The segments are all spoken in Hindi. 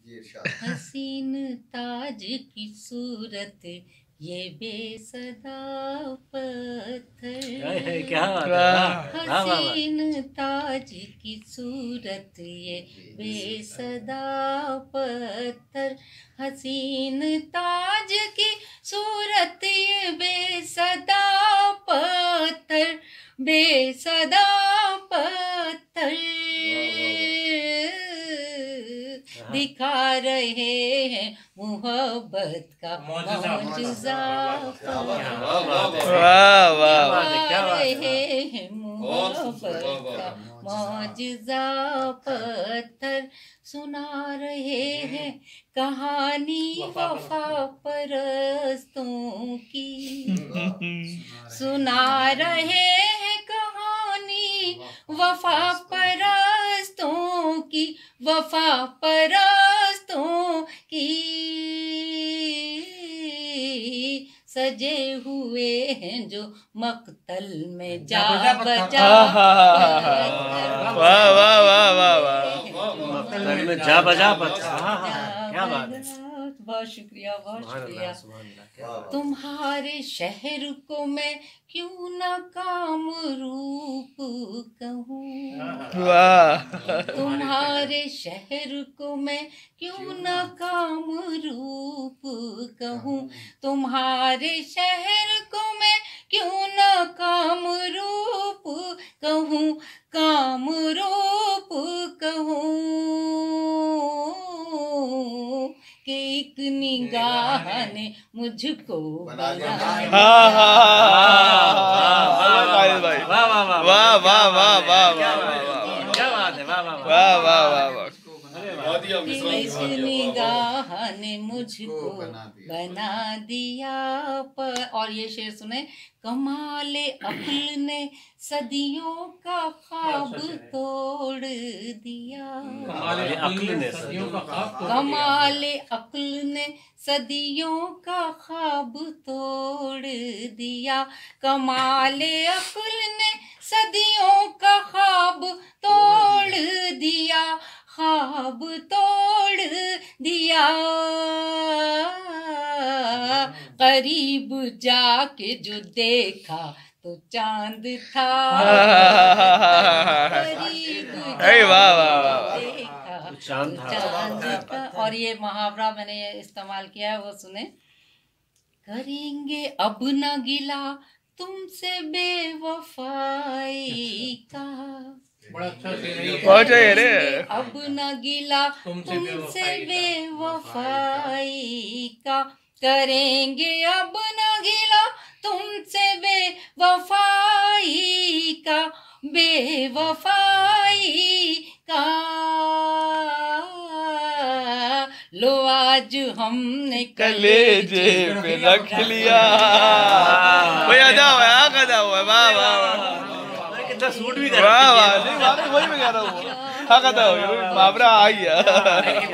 हसीन ताज की सूरत ये बेसदा पत्थर, क्या हसीन ताज की सूरत ये बेसदा पत्थर, हसीन ताज की सूरत ये बेसदा पत्थर, बेसदा पत्थर दिखा रहे हैं मोहब्बत का मौजज़ा, दिखा रहे हैं मोहब्बत का मौजज़ा पत्थर, सुना रहे हैं कहानी वफा परस्तों की, सुना रहे हैं कहानी वफा परस्तों की, वफा परस्तों की, सजे हुए हैं जो मक्तल में जा बजा, वाह वाह वाह वाह वाह, मक्तल में जा बजा पत्थर, क्या बात है, बहुत शुक्रिया, बहुत शुक्रिया। तुम्हारे शहर को मैं क्यों न कामरूप कहूँ, तुम्हारे शहर को मैं क्यों न कामरूप कहूँ, तुम्हारे शहर को मैं क्यों न कामरूप कहूँ, कामरूप कहूँ कि एक निगाह ने मुझको वाह वाह वाह वाह वाह, क्या बात है, वाह वाह वाह वाह वाह वाह, इस निगाह ने मुझको बना दिया पर। और ये शेर सुने, कमाले अक्ल ने सदियों का ख्वाब तोड़ दिया, कमाले अक्ल ने सदियों का ख्वाब तोड़ दिया, कमाले अक्ल ने सदियों का ख्वाब तोड़ दिया, ख्वाब तोड़ दिया, करीब जाके जो देखा तो चांद था, करीब देखा तो चांद था। और ये मुहावरा मैंने इस्तेमाल किया है, वो सुने, करेंगे अब न गिला तुमसे बेवफाई का, अब न गिला तुमसे बेवफाई का, करेंगे अब न गिला तुमसे बेवफाई का, बेवफाई का, लो आज हमने कलेजे पे रख लिया, अदा हुआ, वाह वाह वाह, सूट भी वाह वाह, नहीं वाकई वही मैं कह रहा हूँ, हकदा हो मुहावरा आ गया।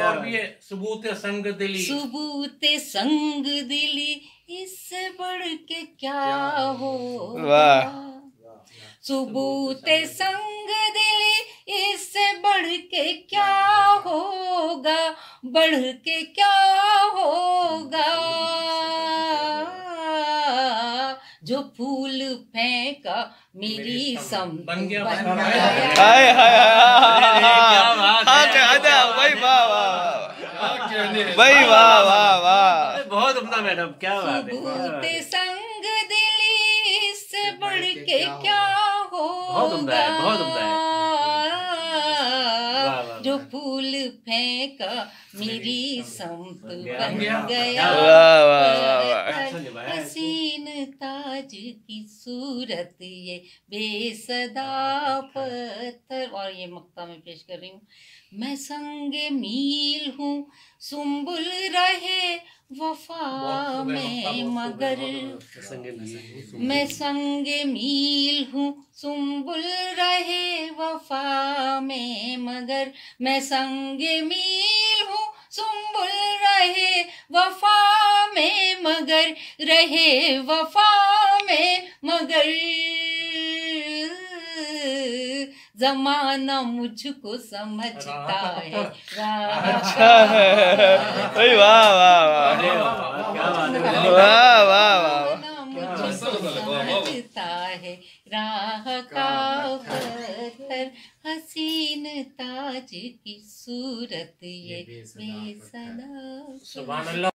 और भी है, सबूत संग दिली, सबूत संग दिली इससे बढ़ के क्या हो, वाह, सबूत संग दिली इससे बढ़ के क्या होगा, बढ़ के क्या होगा, जो फूल फेंका मेरी समत बन गया, हाय हाय अदा भाई, वाह वाह भाई, वाह वाह वाह, बहुत उम्दा मैडम, क्या बात है, सबूत संग दिली इससे बढ़ के क्या बहुत उम्दा है, बहुत उम्दा है, जो फूल फेंका मेरी समत बन गया, हसीन ताज की सूरत ये बेसदा पत्थर। और ये मक्ता में पेश कर रही हूँ, मैं संगे मील हूँ सुम्बुल रहे वफा में मगर, मैं संगे मील हूँ सुम्बुल रहे वफा में मगर, मैं संगे मील हूँ सुम्बुल रहे वफा में मगर, रहे वफा में मगर, जमाना मुझको समझता है राह अच्छा है भाई, वाह वाह वाह वाह वाह वाह। जमाना मुझको समझता है राह का पत्थर, हसीन ताज की सूरत ये बेसदा। सुभान अल्लाह।